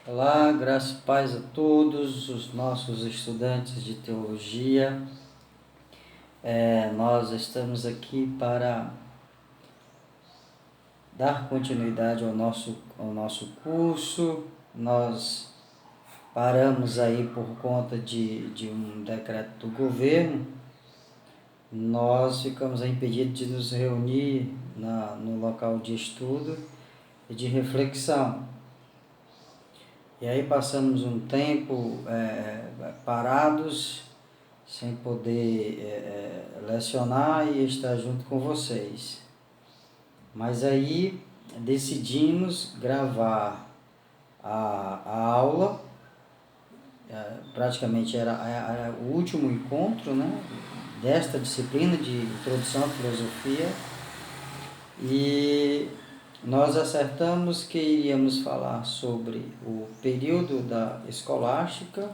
Olá, graças e paz a todos os nossos estudantes de teologia. Nós estamos aqui para dar continuidade ao nosso curso. Nós paramos aí por conta de um decreto do governo. Nós ficamos aí impedidos de nos reunir no local de estudo e de reflexão. E aí passamos um tempo parados, sem poder lecionar e estar junto com vocês. Mas aí decidimos gravar a aula, praticamente era o último encontro, né, desta disciplina de Introdução à Filosofia, e nós acertamos que iríamos falar sobre o período da escolástica,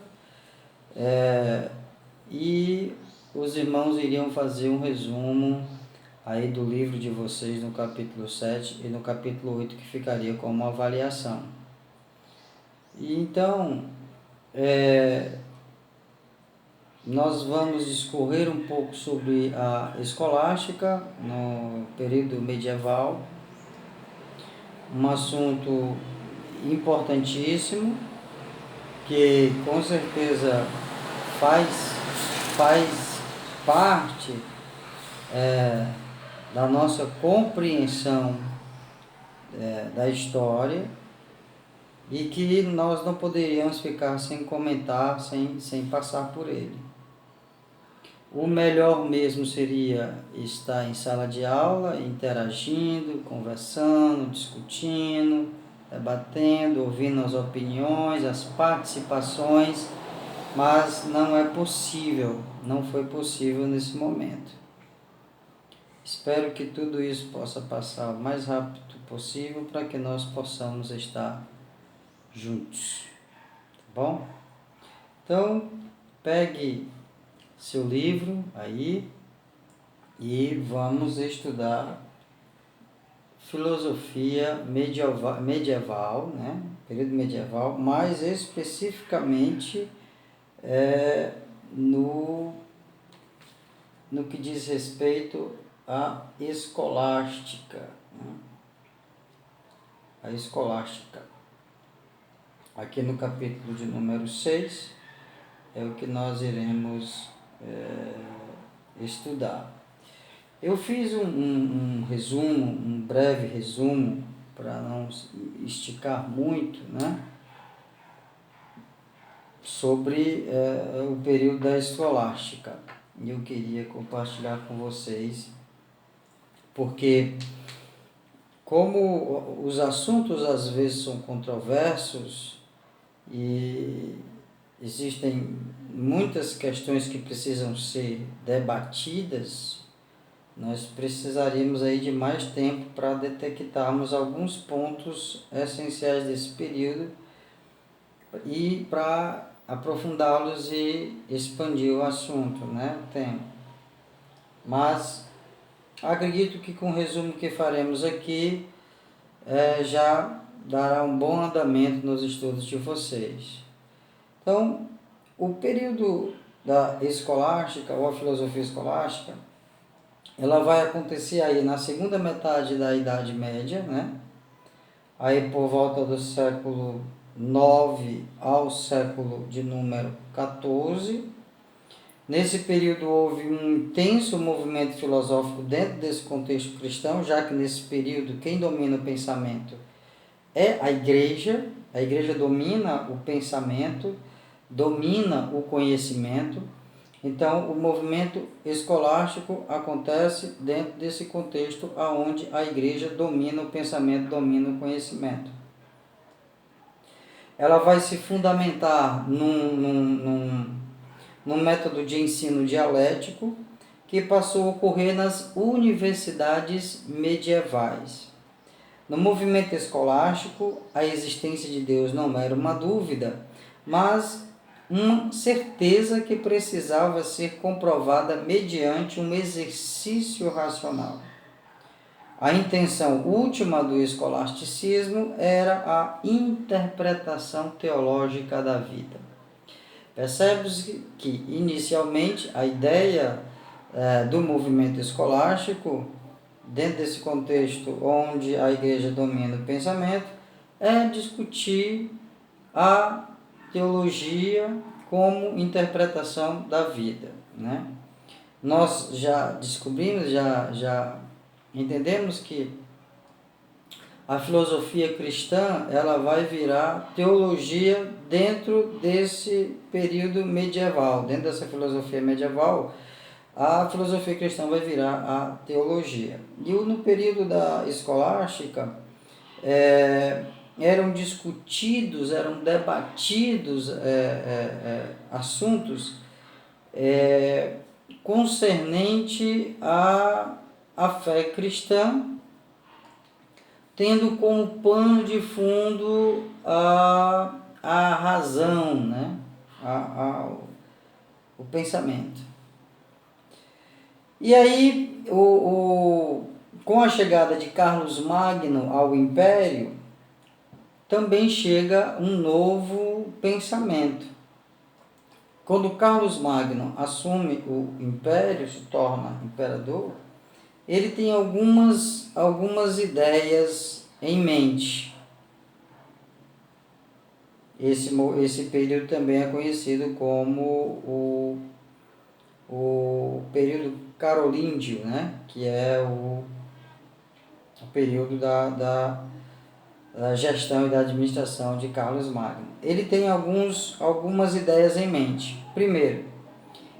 e os irmãos iriam fazer um resumo aí do livro de vocês no capítulo 7 e no capítulo 8, que ficaria como avaliação. E então, nós vamos discorrer um pouco sobre a escolástica no período medieval, um assunto importantíssimo que com certeza faz parte da nossa compreensão da história, e que nós não poderíamos ficar sem comentar, sem passar por ele. O melhor mesmo seria estar em sala de aula, interagindo, conversando, discutindo, debatendo, ouvindo as opiniões, as participações, mas não é possível, não foi possível nesse momento. Espero que tudo isso possa passar o mais rápido possível para que nós possamos estar juntos, tá bom? Então, pegue seu livro aí e vamos estudar filosofia medieval, né? Período medieval, mais especificamente no que diz respeito à escolástica, né? A escolástica. Aqui no capítulo de número 6 é o que nós iremos estudar. Eu fiz um resumo, um breve resumo, para não esticar muito, né, sobre o período da escolástica. E eu queria compartilhar com vocês, porque como os assuntos às vezes são controversos e existem muitas questões que precisam ser debatidas, nós precisaríamos aí de mais tempo para detectarmos alguns pontos essenciais desse período e para aprofundá-los e expandir o assunto, né, o tema. Mas acredito que com o resumo que faremos aqui já dará um bom andamento nos estudos de vocês. Então, o período da escolástica, ou a filosofia escolástica, ela vai acontecer aí na segunda metade da Idade Média, né? Aí por volta do século 9 ao século de número 14. Nesse período houve um intenso movimento filosófico dentro desse contexto cristão, já que nesse período quem domina o pensamento é a igreja domina o pensamento, domina o conhecimento. Então, o movimento escolástico acontece dentro desse contexto onde a igreja domina o pensamento, domina o conhecimento. Ela vai se fundamentar num método de ensino dialético que passou a ocorrer nas universidades medievais. No movimento escolástico, a existência de Deus não era uma dúvida, mas uma certeza que precisava ser comprovada mediante um exercício racional. A intenção última do escolasticismo era a interpretação teológica da vida. Percebe-se que, inicialmente, a ideia do movimento escolástico, dentro desse contexto onde a igreja domina o pensamento, é discutir a teologia como interpretação da vida, né? Nós já descobrimos, já entendemos que a filosofia cristã ela vai virar teologia dentro desse período medieval. Dentro dessa filosofia medieval, a filosofia cristã vai virar a teologia. E no período da escolástica, eram discutidos, eram debatidos assuntos concernente à fé cristã, tendo como pano de fundo a razão, né? O pensamento. E aí, com a chegada de Carlos Magno ao Império, também chega um novo pensamento. Quando Carlos Magno assume o Império, se torna imperador, ele tem algumas ideias em mente. Esse período também é conhecido como o período carolíngio, né? Que é o período da gestão e da administração de Carlos Magno. Ele tem algumas ideias em mente. Primeiro,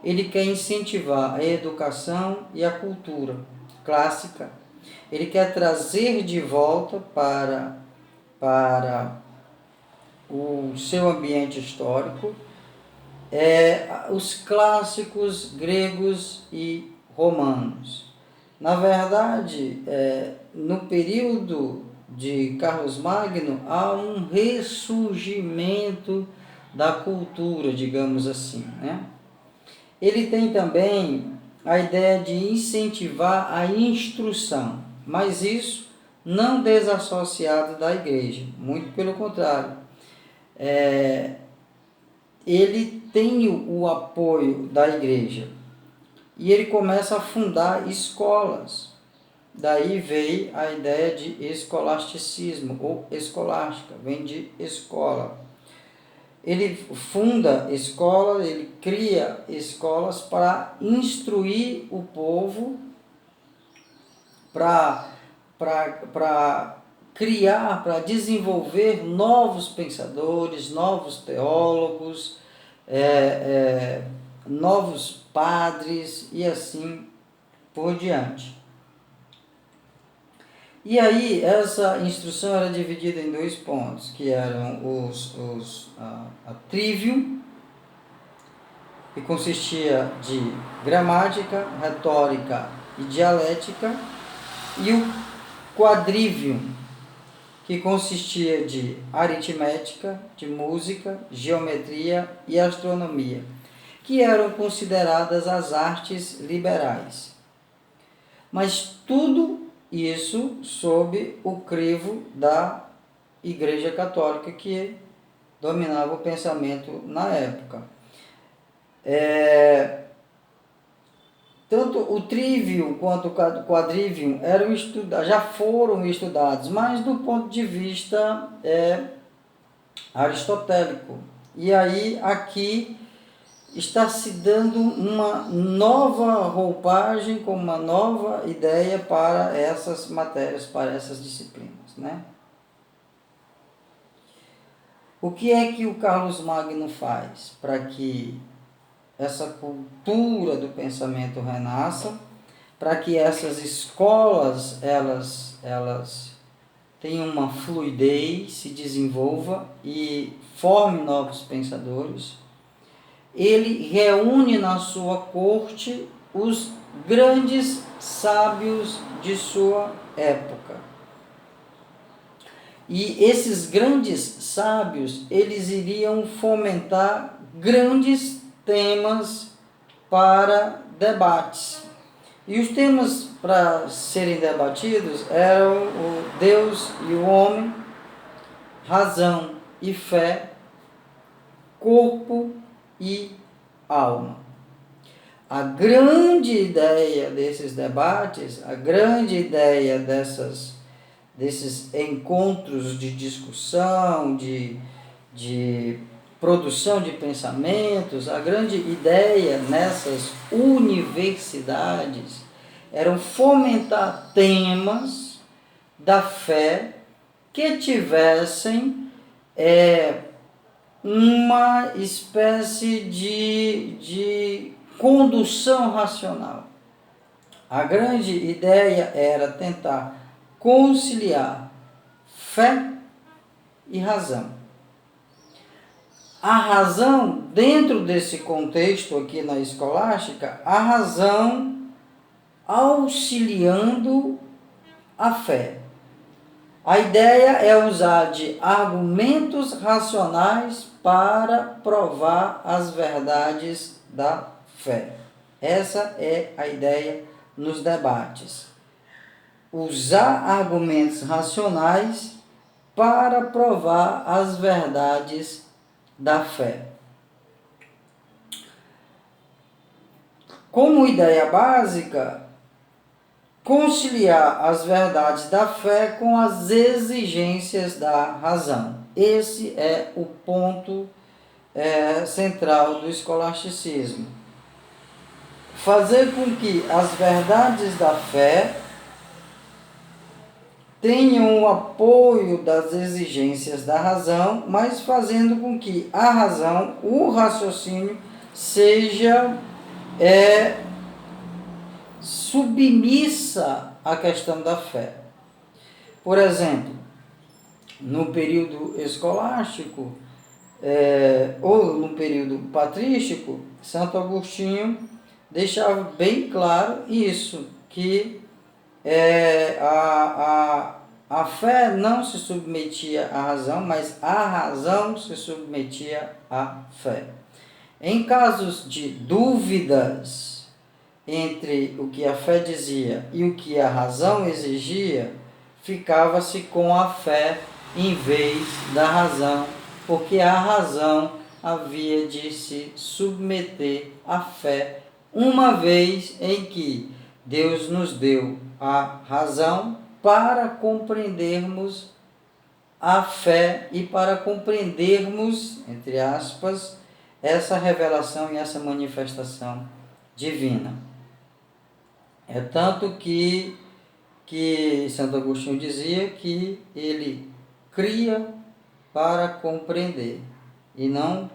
ele quer incentivar a educação e a cultura clássica. Ele quer trazer de volta para o seu ambiente histórico os clássicos gregos e romanos. Na verdade, no período de Carlos Magno, há um ressurgimento da cultura, digamos assim, né? Ele tem também a ideia de incentivar a instrução, mas isso não desassociado da igreja, muito pelo contrário. Ele tem o apoio da igreja e ele começa a fundar escolas. Daí veio a ideia de escolasticismo, ou escolástica, vem de escola. Ele funda escolas, ele cria escolas para instruir o povo, para criar, para desenvolver novos pensadores, novos teólogos, novos padres e assim por diante. E aí, essa instrução era dividida em 2 pontos, que eram a trivium, que consistia de gramática, retórica e dialética, e o quadrivium, que consistia de aritmética, de música, geometria e astronomia, que eram consideradas as artes liberais. Mas tudo isso sob o crivo da Igreja Católica, que dominava o pensamento na época. Tanto o trivium quanto o quadrivium já foram estudados, mas do ponto de vista aristotélico. E aí aqui está se dando uma nova roupagem, com uma nova ideia para essas matérias, para essas disciplinas, né? O que é que o Carlos Magno faz para que essa cultura do pensamento renasça, para que essas escolas elas tenham uma fluidez, se desenvolva e forme novos pensadores? Ele reúne na sua corte os grandes sábios de sua época. E esses grandes sábios, eles iriam fomentar grandes temas para debates. E os temas para serem debatidos eram o Deus e o homem, razão e fé, corpo e alma. A grande ideia desses debates, a grande ideia desses encontros de discussão, de produção de pensamentos, a grande ideia nessas universidades eram fomentar temas da fé que tivessem uma espécie de condução racional. A grande ideia era tentar conciliar fé e razão. A razão, dentro desse contexto aqui na escolástica, a razão auxiliando a fé. A ideia é usar de argumentos racionais para provar as verdades da fé. Essa é a ideia nos debates. Usar argumentos racionais para provar as verdades da fé. Como ideia básica, conciliar as verdades da fé com as exigências da razão. Esse é o ponto central do escolasticismo. Fazer com que as verdades da fé tenham o apoio das exigências da razão, mas fazendo com que a razão, o raciocínio, seja submissa à questão da fé. Por exemplo, no período escolástico, ou no período patrístico, Santo Agostinho deixava bem claro isso, que a fé não se submetia à razão, mas a razão se submetia à fé. Em casos de dúvidas entre o que a fé dizia e o que a razão exigia, ficava-se com a fé em vez da razão, porque a razão havia de se submeter à fé, uma vez em que Deus nos deu a razão para compreendermos a fé e para compreendermos, entre aspas, essa revelação e essa manifestação divina. É tanto que Santo Agostinho dizia que ele cria para compreender e não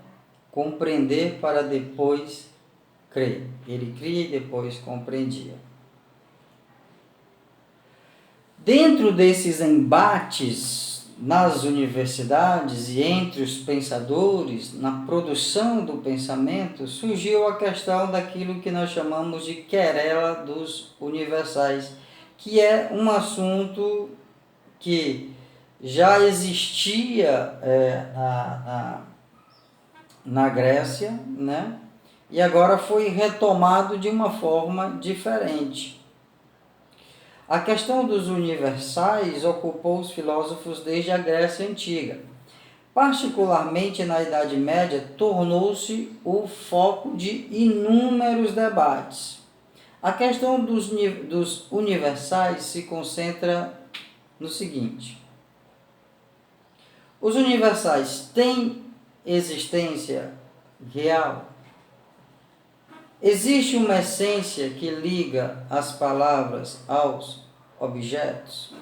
compreender para depois crer. Ele cria e depois compreendia. Dentro desses embates nas universidades e entre os pensadores, na produção do pensamento, surgiu a questão daquilo que nós chamamos de querela dos universais, que é um assunto que já existia na Grécia, né? E agora foi retomado de uma forma diferente. A questão dos universais ocupou os filósofos desde a Grécia Antiga. Particularmente na Idade Média, tornou-se o foco de inúmeros debates. A questão dos universais se concentra no seguinte: os universais têm existência real? Existe uma essência que liga as palavras aos objetos?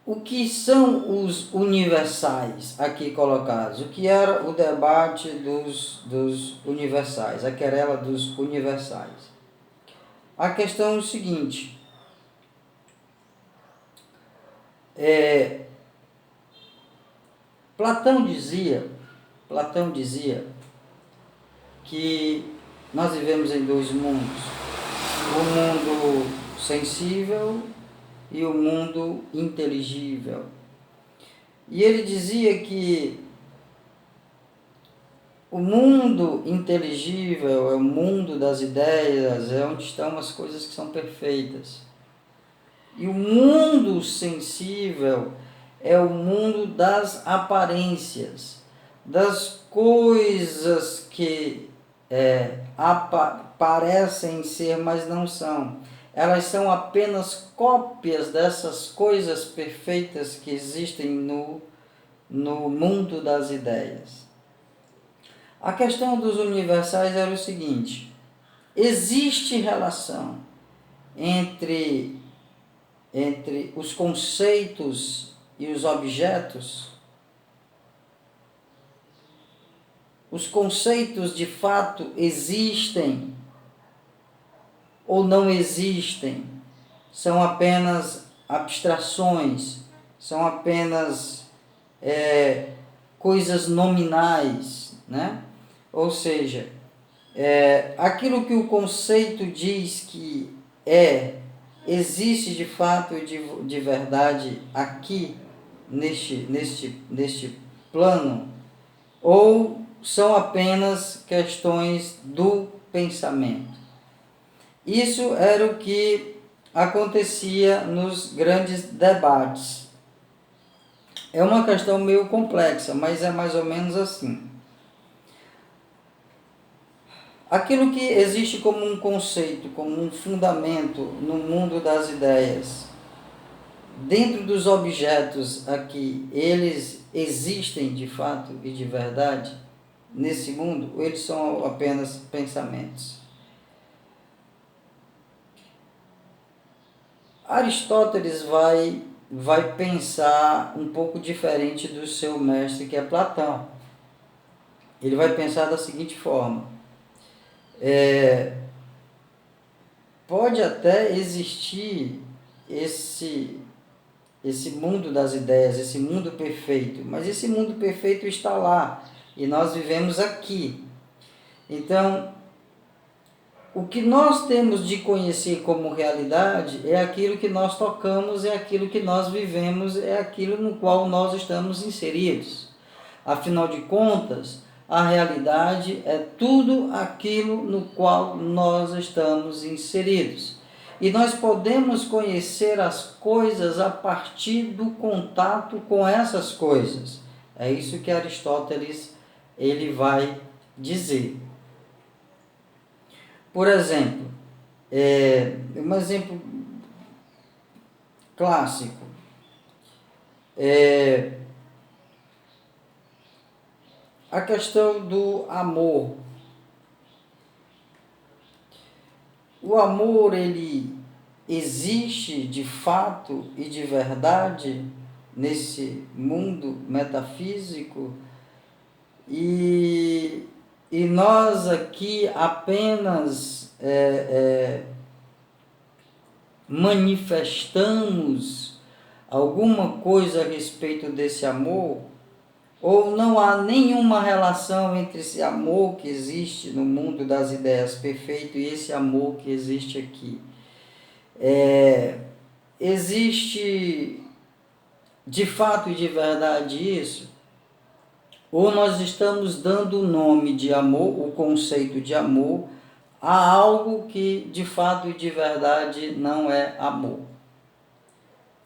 O que são os universais aqui colocados? O que era o debate dos universais, a querela dos universais? A questão é o seguinte: Platão dizia que nós vivemos em dois mundos, o mundo sensível e o mundo inteligível. E ele dizia que o mundo inteligível é o mundo das ideias, é onde estão as coisas que são perfeitas. E o mundo sensível é o mundo das aparências, das coisas que parecem ser, mas não são. Elas são apenas cópias dessas coisas perfeitas que existem no mundo das ideias. A questão dos universais era o seguinte: existe relação entre os conceitos e os objetos? Os conceitos de fato existem ou não existem? São apenas abstrações, são apenas coisas nominais, né? Ou seja, aquilo que o conceito diz que existe de fato e de verdade aqui, neste plano, ou são apenas questões do pensamento? Isso era o que acontecia nos grandes debates. É uma questão meio complexa, mas é mais ou menos assim. Aquilo que existe como um conceito, como um fundamento no mundo das ideias, dentro dos objetos aqui, eles existem de fato e de verdade nesse mundo, ou eles são apenas pensamentos? Aristóteles vai pensar um pouco diferente do seu mestre, que é Platão. Ele vai pensar da seguinte forma: pode até existir esse mundo das ideias, esse mundo perfeito, mas esse mundo perfeito está lá e nós vivemos aqui. Então, o que nós temos de conhecer como realidade é aquilo que nós tocamos, é aquilo que nós vivemos, é aquilo no qual nós estamos inseridos. Afinal de contas, a realidade é tudo aquilo no qual nós estamos inseridos. E nós podemos conhecer as coisas a partir do contato com essas coisas. É isso que Aristóteles ele vai dizer. Por exemplo, um exemplo clássico, a questão do amor. O amor, ele existe de fato e de verdade nesse mundo metafísico, e nós aqui apenas manifestamos alguma coisa a respeito desse amor, ou não há nenhuma relação entre esse amor que existe no mundo das ideias perfeito e esse amor que existe aqui? Existe de fato e de verdade isso? Ou nós estamos dando o nome de amor, o conceito de amor, a algo que de fato e de verdade não é amor?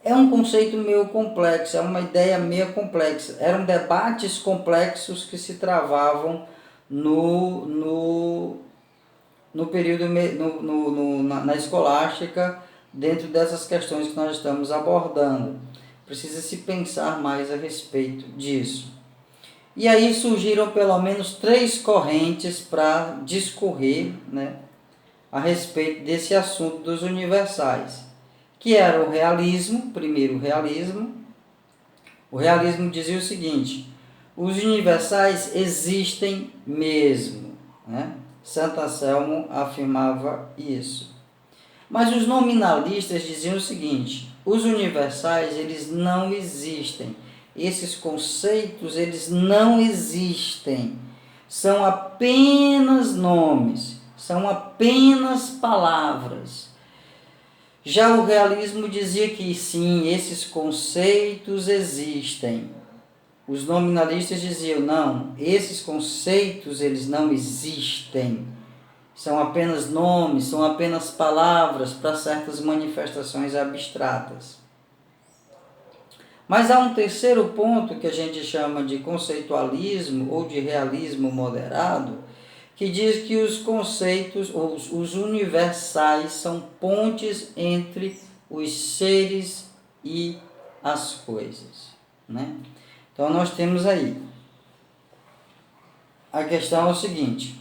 É um conceito meio complexo, é uma ideia meio complexa. Eram debates complexos que se travavam no período, na escolástica, dentro dessas questões que nós estamos abordando. Precisa se pensar mais a respeito disso. E aí surgiram pelo menos 3 correntes para discorrer, né, a respeito desse assunto dos universais, que era o realismo. Primeiro, o realismo. O realismo dizia o seguinte: os universais existem mesmo, né? Santo Anselmo afirmava isso. Mas os nominalistas diziam o seguinte: os universais, eles não existem. Esses conceitos, eles não existem. São apenas nomes, são apenas palavras. Já o realismo dizia que sim, esses conceitos existem. os nominalistas diziam, não, esses conceitos eles não existem, são apenas nomes, são apenas palavras para certas manifestações abstratas. Mas há um terceiro ponto que a gente chama de conceitualismo ou de realismo moderado, que diz que os conceitos, os universais, são pontes entre os seres e as coisas, né? Então nós temos aí, a questão é o seguinte,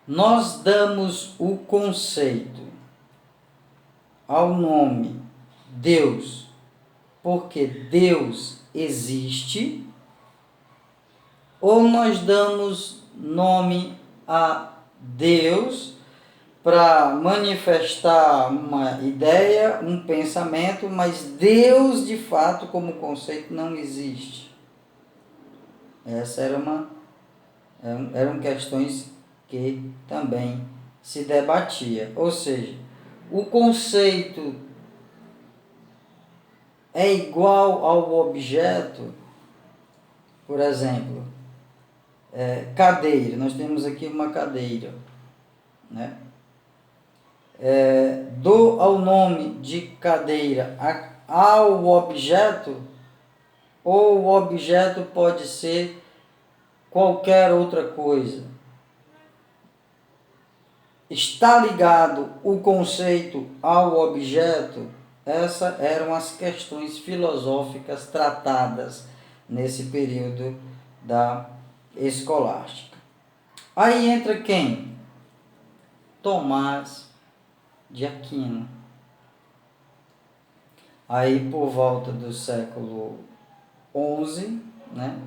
nós damos o conceito ao nome Deus, porque Deus existe, ou nós damos nome a Deus para manifestar uma ideia, um pensamento, mas Deus de fato como conceito não existe. Essa eram questões que também se debatia. Ou seja, o conceito é igual ao objeto. Por exemplo, cadeira. Nós temos aqui uma cadeira, né? Dou ao nome de cadeira ao objeto, ou o objeto pode ser qualquer outra coisa. Está ligado o conceito ao objeto? Essas eram as questões filosóficas tratadas nesse período da escolástica. Aí entra quem? Tomás de Aquino. Aí por volta do século XI, né?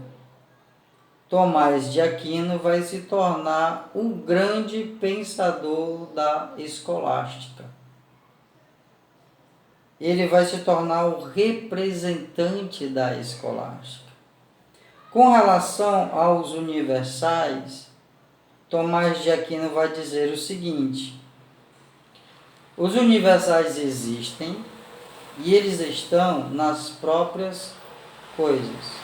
Tomás de Aquino vai se tornar um grande pensador da escolástica. Ele vai se tornar o representante da escolástica. Com relação aos universais, Tomás de Aquino vai dizer o seguinte: os universais existem e eles estão nas próprias coisas.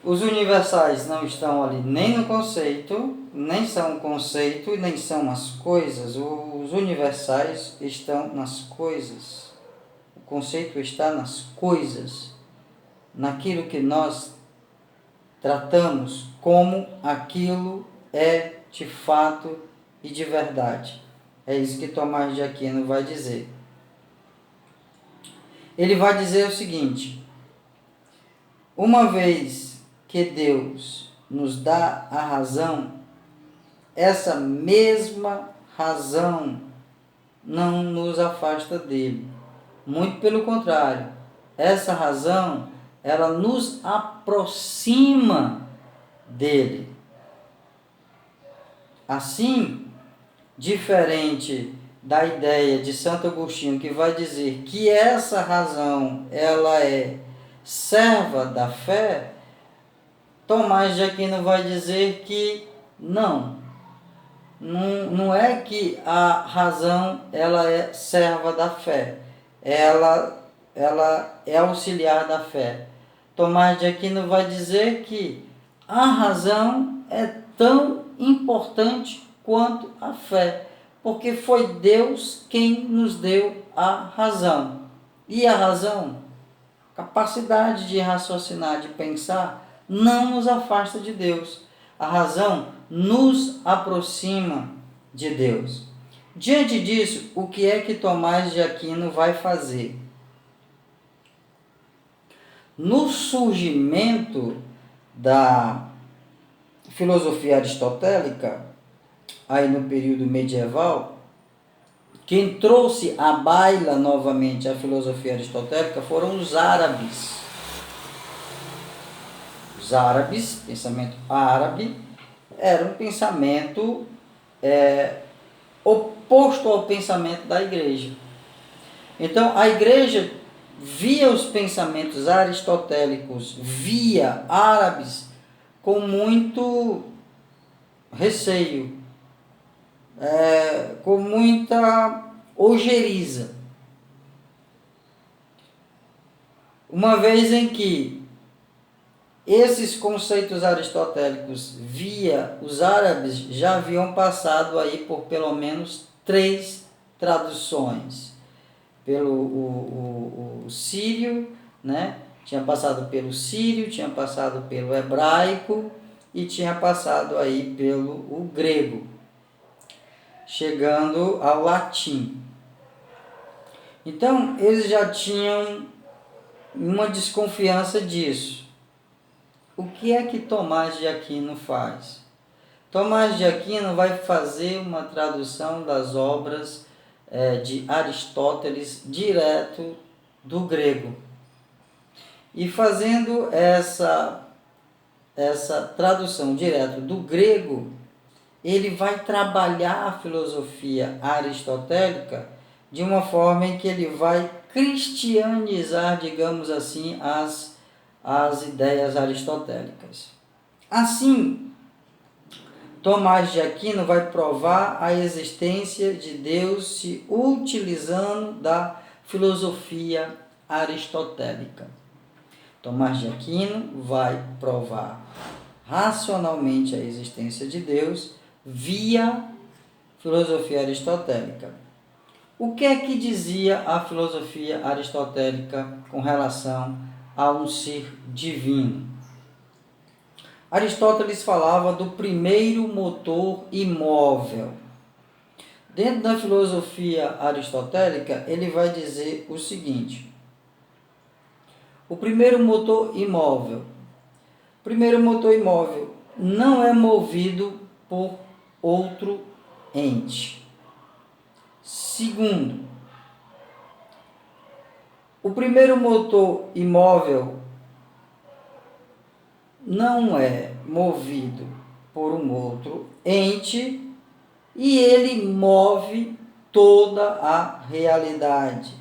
Os universais não estão ali nem no conceito, nem são o conceito e nem são as coisas. Os universais estão nas coisas. O conceito está nas coisas, naquilo que nós tratamos como aquilo é de fato e de verdade. É isso que Tomás de Aquino vai dizer. Ele vai dizer o seguinte: uma vez que Deus nos dá a razão, essa mesma razão não nos afasta dele. Muito pelo contrário, essa razão, ela nos aproxima dele. Assim, diferente da ideia de Santo Agostinho, que vai dizer que essa razão, ela é serva da fé, Tomás de Aquino vai dizer que não é que a razão ela é serva da fé, ela é auxiliar da fé. Tomás de Aquino vai dizer que a razão é tão importante quanto a fé, porque foi Deus quem nos deu a razão. E a razão, capacidade de raciocinar, de pensar, não nos afasta de Deus. A razão nos aproxima de Deus. Diante disso, o que é que Tomás de Aquino vai fazer? No surgimento da filosofia aristotélica, aí no período medieval, quem trouxe à baila novamente a filosofia aristotélica foram os árabes. Os árabes, pensamento árabe, era um pensamento oposto ao pensamento da igreja. Então, a igreja via os pensamentos aristotélicos, via árabes com muito receio, com muita ojeriza. uma vez em que esses conceitos aristotélicos via os árabes já haviam passado aí por pelo menos 3 traduções. Pelo o sírio, né? Tinha passado pelo sírio, tinha passado pelo hebraico e tinha passado aí pelo o grego, chegando ao latim. Então, eles já tinham uma desconfiança disso. O que é que Tomás de Aquino faz? Tomás de Aquino vai fazer uma tradução das obras de Aristóteles direto do grego. E fazendo essa tradução direto do grego, ele vai trabalhar a filosofia aristotélica de uma forma em que ele vai cristianizar, digamos assim, as ideias aristotélicas. Assim, Tomás de Aquino vai provar a existência de Deus se utilizando da filosofia aristotélica. Tomás de Aquino vai provar racionalmente a existência de Deus via filosofia aristotélica. O que é que dizia a filosofia aristotélica com relação a um ser divino? Aristóteles falava do primeiro motor imóvel. Dentro da filosofia aristotélica, ele vai dizer o seguinte: o primeiro motor imóvel não é movido por outro ente. Segundo, o primeiro motor imóvel não é movido por um outro ente e ele move toda a realidade.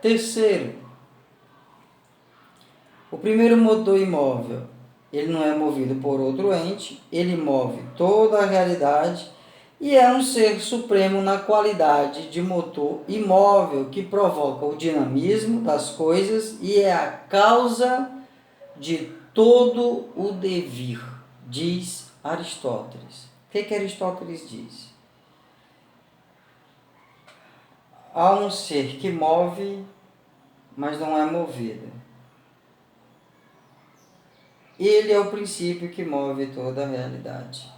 Terceiro, o primeiro motor imóvel, ele não é movido por outro ente, ele move toda a realidade e é um ser supremo na qualidade de motor imóvel que provoca o dinamismo das coisas e é a causa de todo o devir, diz Aristóteles. O que Aristóteles diz? Há um ser que move, mas não é movido. Ele é o princípio que move toda a realidade.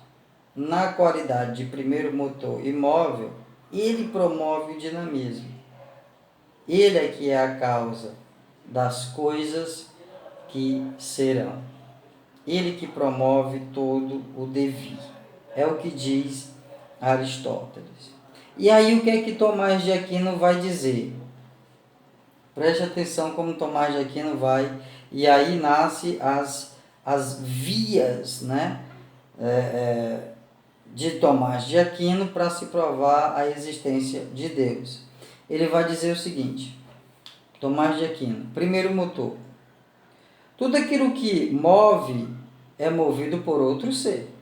Na qualidade de primeiro motor imóvel, ele promove o dinamismo. Ele é que é a causa das coisas que serão. Ele que promove todo o devir. É o que diz Aristóteles. E aí o que é que Tomás de Aquino vai dizer? Preste atenção como Tomás de Aquino vai, e aí nasce as vias, né? De Tomás de Aquino para se provar a existência de Deus. Ele vai dizer o seguinte: Tomás de Aquino, primeiro motor. Tudo aquilo que move é movido por outro ser.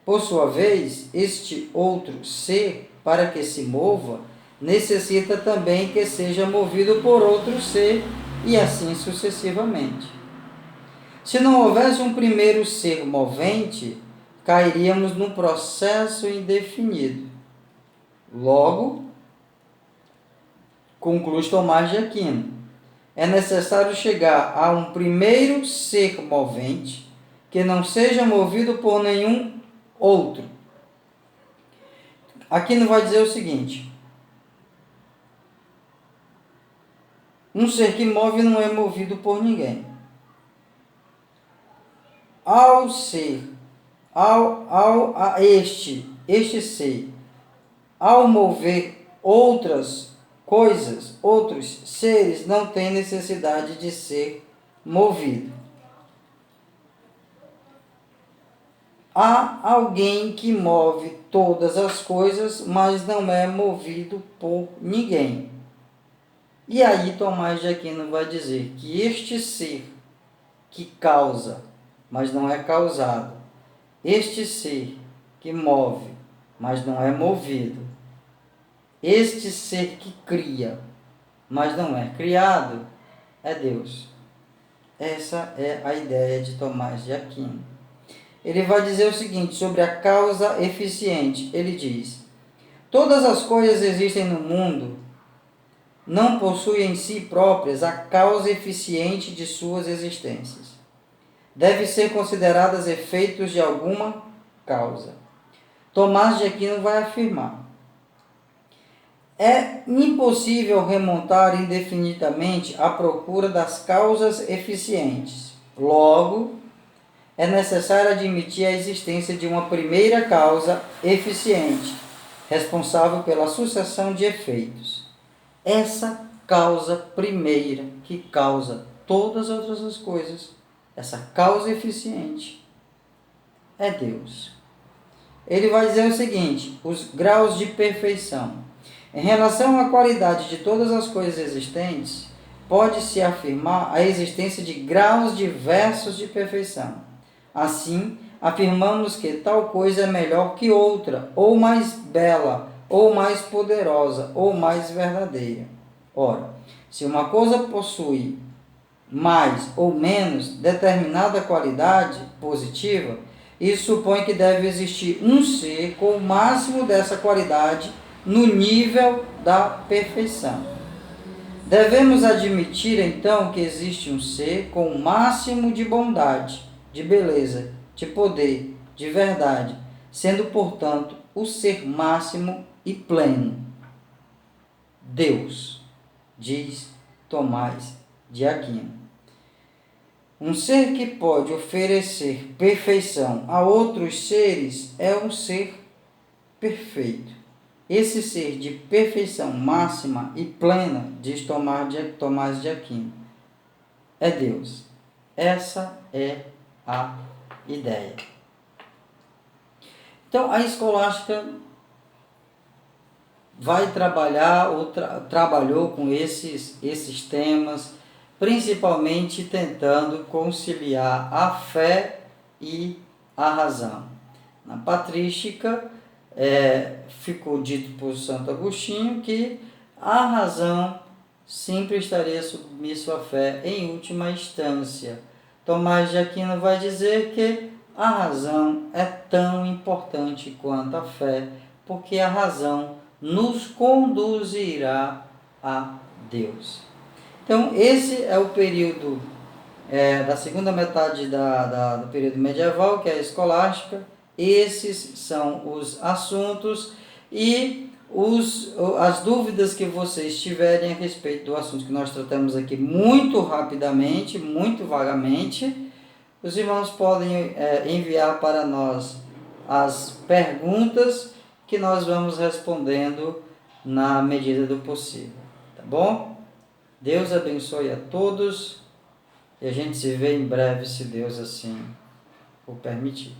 Por sua vez, este outro ser, para que se mova, necessita também que seja movido por outro ser e assim sucessivamente. Se não houvesse um primeiro ser movente, cairíamos num processo indefinido. Logo, conclui Tomás de Aquino, é necessário chegar a um primeiro ser movente que não seja movido por nenhum outro. Aquino vai dizer o seguinte: um ser que move não é movido por ninguém. Este ser, ao mover outras coisas, outros seres, não tem necessidade de ser movido. Há alguém que move todas as coisas, mas não é movido por ninguém. E aí Tomás de Aquino vai dizer que este ser que causa, mas não é causado, este ser que move, mas não é movido, este ser que cria, mas não é criado, é Deus. Essa é a ideia de Tomás de Aquino. Ele vai dizer o seguinte sobre a causa eficiente. Ele diz: todas as coisas existem no mundo não possuem em si próprias a causa eficiente de suas existências. Devem ser consideradas efeitos de alguma causa. Tomás de Aquino vai afirmar: é impossível remontar indefinidamente à procura das causas eficientes. Logo, é necessário admitir a existência de uma primeira causa eficiente, responsável pela sucessão de efeitos. Essa causa primeira que causa todas as outras coisas, essa causa eficiente, é Deus. Ele vai dizer o seguinte: os graus de perfeição. Em relação à qualidade de todas as coisas existentes, pode-se afirmar a existência de graus diversos de perfeição. Assim, afirmamos que tal coisa é melhor que outra, ou mais bela, ou mais poderosa, ou mais verdadeira. Ora, se uma coisa possui mais ou menos determinada qualidade positiva, isso supõe que deve existir um ser com o máximo dessa qualidade no nível da perfeição. Devemos admitir então que existe um ser com o máximo de bondade, de beleza, de poder, de verdade, sendo, portanto, o ser máximo e pleno. Deus, diz Tomás de Aquino. Um ser que pode oferecer perfeição a outros seres é um ser perfeito. Esse ser de perfeição máxima e plena, diz Tomás de Aquino, é Deus. Essa é a ideia. Então, a escolástica vai trabalhar, ou trabalhou com esses temas, principalmente tentando conciliar a fé e a razão. Na patrística, ficou dito por Santo Agostinho que a razão sempre estaria submissa à fé em última instância. Tomás de Aquino vai dizer que a razão é tão importante quanto a fé, porque a razão nos conduzirá a Deus. Então, esse é o período da segunda metade do período medieval, que é a escolástica. Esses são os assuntos e as dúvidas que vocês tiverem a respeito do assunto que nós tratamos aqui muito rapidamente, muito vagamente. Os irmãos podem enviar para nós as perguntas que nós vamos respondendo na medida do possível, tá bom? Deus abençoe a todos e a gente se vê em breve, se Deus assim o permitir.